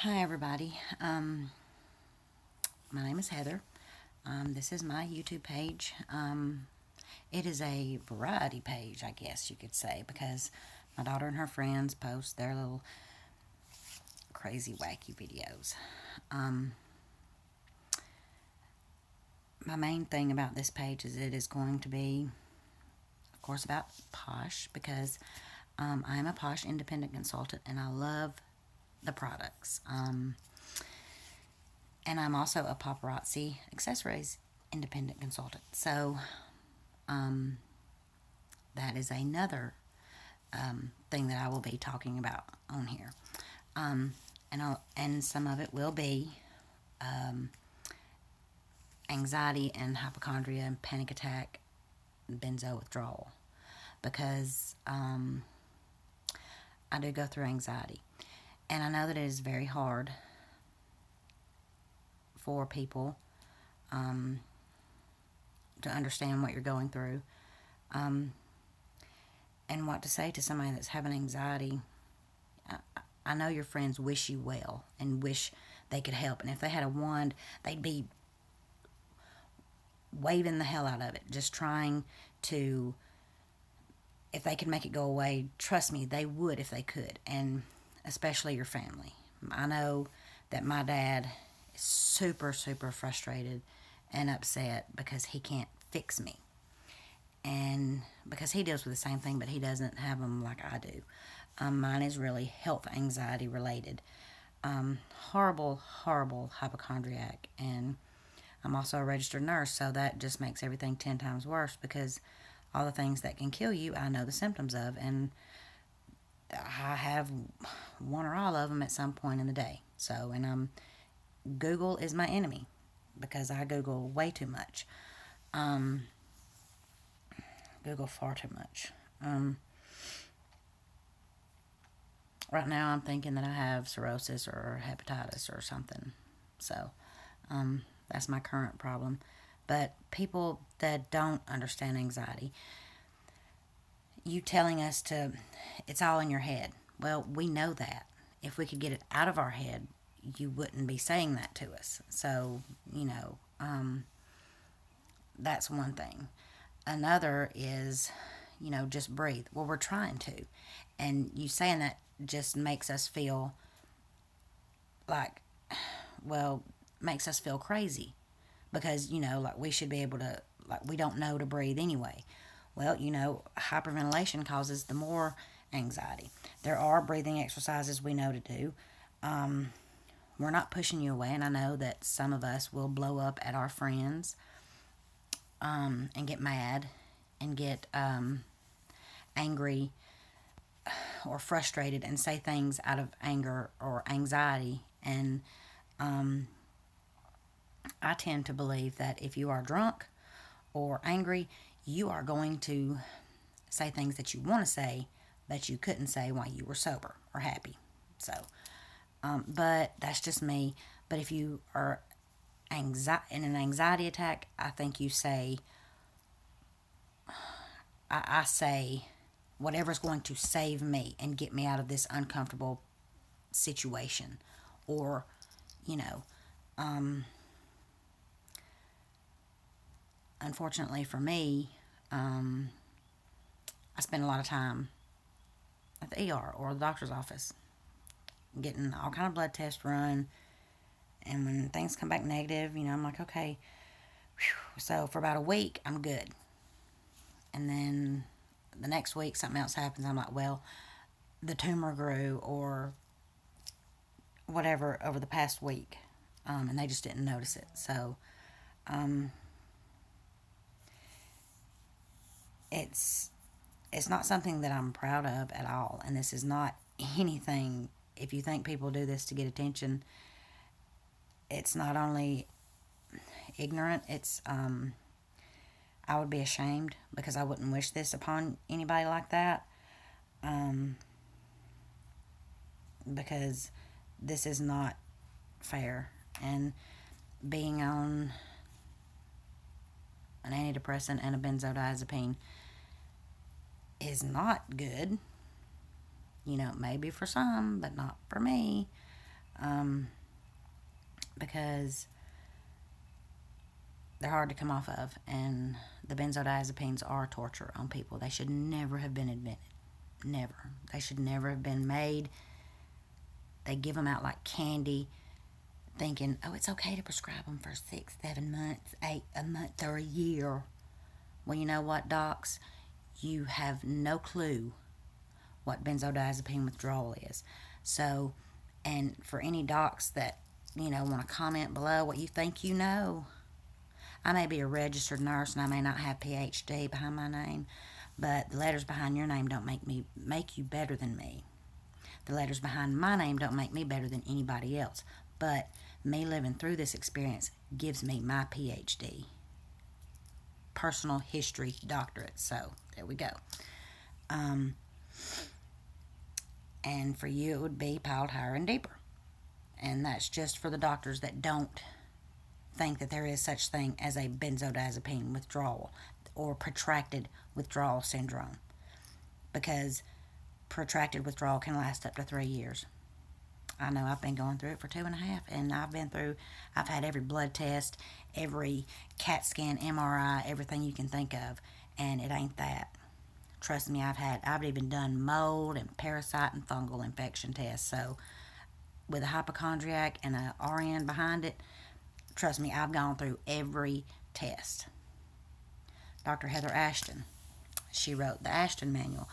Hi, everybody. My name is Heather. This is my YouTube page. It is a variety page, I guess you could say, because my daughter and her friends post their little crazy, wacky videos. Um, my main thing about this page is it is going to be, of course, about Posh, because I am a Posh independent consultant and I love the products. And I'm also a Paparazzi accessories independent consultant. So um, that is another thing that I will be talking about on here. And some of it will be um, anxiety and hypochondria and panic attack, and benzo withdrawal, because I do go through anxiety, and I know that it is very hard for people um, to understand what you're going through, um, and what to say to somebody that's having anxiety. I know your friends wish you well and wish they could help, and if they had a wand, they'd be waving the hell out of it, just trying to, if they could make it go away, trust me, they would if they could, and especially your family. I know that my dad is super, super frustrated and upset because he can't fix me. And because he deals with the same thing, but he doesn't have them like I do. Mine is really health anxiety related. Horrible, horrible hypochondriac. And I'm also a registered nurse, so that just makes everything 10 times worse because all the things that can kill you, I know the symptoms of. And I have one or all of them at some point in the day. So, and Google is my enemy because I Google way too much. Google far too much. Right now, I'm thinking that I have cirrhosis or hepatitis or something. So, that's my current problem. But people that don't understand anxiety, you telling us to, it's all in your head. Well, we know that. If we could get it out of our head, you wouldn't be saying that to us. So, that's one thing. Another is, just breathe. Well, we're trying to. And you saying that just makes us feel like, well, makes us feel crazy because, like we should be able to, like we don't know to breathe anyway. Well, hyperventilation causes the more anxiety. There are breathing exercises we know to do. We're not pushing you away, and I know that some of us will blow up at our friends and get mad and get angry or frustrated and say things out of anger or anxiety. And I tend to believe that if you are drunk or angry, you are going to say things that you want to say that you couldn't say while you were sober or happy. So, but that's just me. But if you are in an anxiety attack, I think you say, I say whatever's going to save me and get me out of this uncomfortable situation. Or, you know, unfortunately for me, I spend a lot of time at the ER or the doctor's office getting all kind of blood tests run. And when things come back negative, I'm like, okay. Whew. So for about a week, I'm good. And then the next week, something else happens. I'm like, well, the tumor grew or whatever over the past week. And they just didn't notice it. So it's not something that I'm proud of at all. And this is not anything. If you think people do this to get attention, it's not only ignorant, it's I would be ashamed because I wouldn't wish this upon anybody like that. Because this is not fair. And being on an antidepressant and a benzodiazepine is not good. Maybe for some, but not for me. because they're hard to come off of, and the benzodiazepines are torture on people. They should never have been invented. Never. They should never have been made. They give them out like candy, thinking, oh, it's okay to prescribe them for 6, 7 months, a month, or a year. Well, you know what, docs? You have no clue what benzodiazepine withdrawal is. So, and for any docs that, want to comment below what you think you know, I may be a registered nurse and I may not have PhD behind my name, but the letters behind your name don't make you better than me. The letters behind my name don't make me better than anybody else. But me living through this experience gives me my PhD. Personal history doctorate. So, there we go. And for you, it would be piled higher and deeper. And that's just for the doctors that don't think that there is such thing as a benzodiazepine withdrawal or protracted withdrawal syndrome, because protracted withdrawal can last up to 3 years. I know I've been going through it for 2.5, and I've had every blood test, every CAT scan, MRI, everything you can think of, and it ain't that. Trust me, I've even done mold and parasite and fungal infection tests. So with a hypochondriac and a RN behind it, trust me, I've gone through every test. Dr. Heather Ashton, she wrote the Ashton Manual.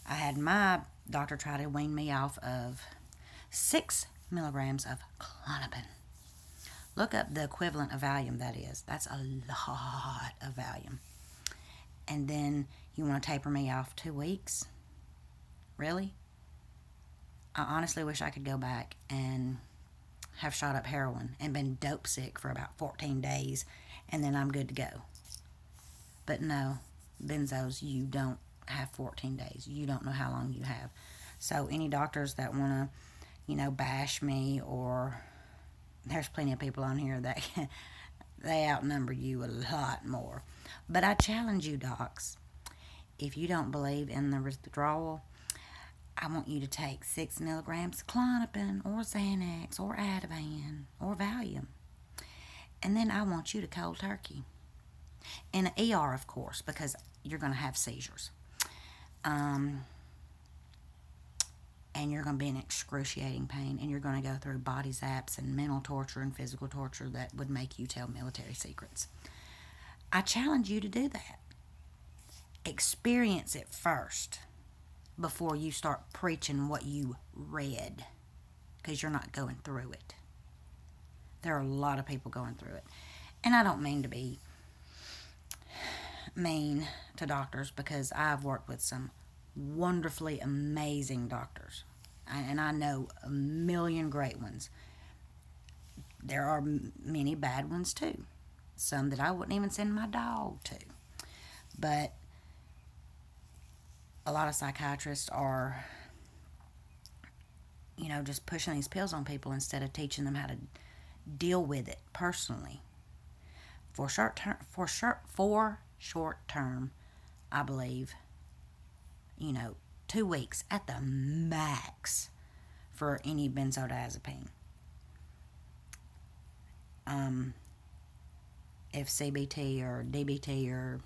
I had my doctor try to wean me off of 6 milligrams of Klonopin. Look up the equivalent of Valium that is. That's a lot of Valium. And then you want to taper me off 2 weeks? Really? I honestly wish I could go back and have shot up heroin and been dope sick for about 14 days, and then I'm good to go. But no, benzos, you don't have 14 days. You don't know how long you have. So any doctors that want to, bash me, or there's plenty of people on here that they outnumber you a lot more. But I challenge you, docs, if you don't believe in the withdrawal, I want you to take 6 milligrams of Klonopin or Xanax or Ativan or Valium. And then I want you to cold turkey. In an ER, of course, because you're going to have seizures. And you're going to be in excruciating pain, and you're going to go through body zaps and mental torture and physical torture that would make you tell military secrets. I challenge you to do that. Experience it first before you start preaching what you read, because you're not going through it. There are a lot of people going through it. And I don't mean to be mean to doctors, because I've worked with some wonderfully amazing doctors, and I know a million great ones. There are many bad ones too, some that I wouldn't even send my dog to. But a lot of psychiatrists are, just pushing these pills on people instead of teaching them how to deal with it personally. For short term, I believe, 2 weeks at the max for any benzodiazepine. If CBT or DBT or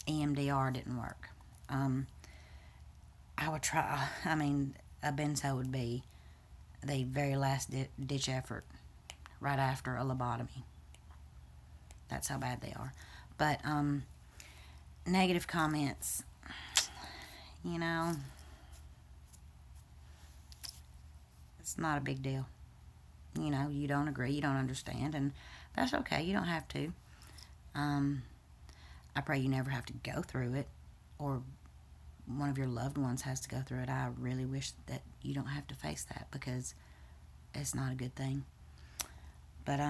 EMDR didn't work, I would try. A benzo would be the very last ditch effort right after a lobotomy. That's how bad they are. But negative comments, it's not a big deal. You don't agree, you don't understand, and that's okay. You don't have to. I pray you never have to go through it, or one of your loved ones has to go through it. I really wish that you don't have to face that, because it's not a good thing. But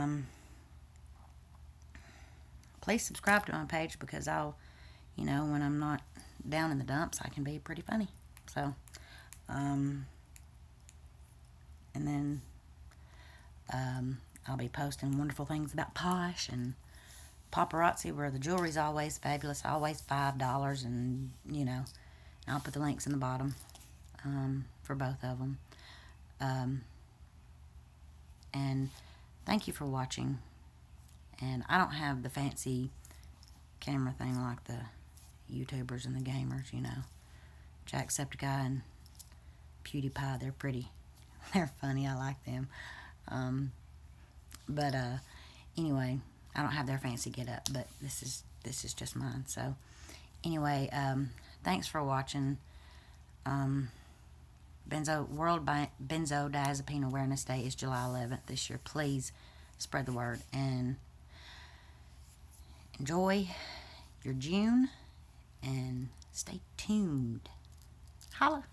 please subscribe to my page, because I'll, when I'm not down in the dumps, I can be pretty funny. So, and then I'll be posting wonderful things about Posh and Paparazzi, where the jewelry's always fabulous, always $5, and I'll put the links in the bottom for both of them. And thank you for watching. And I don't have the fancy camera thing like the YouTubers and the gamers, you know. Jacksepticeye and PewDiePie, they're pretty. They're funny. I like them. But anyway, I don't have their fancy get up, but this is just mine. So anyway, thanks for watching. World Benzodiazepine Awareness Day is July 11th this year. Please spread the word and enjoy your June and stay tuned. Holla.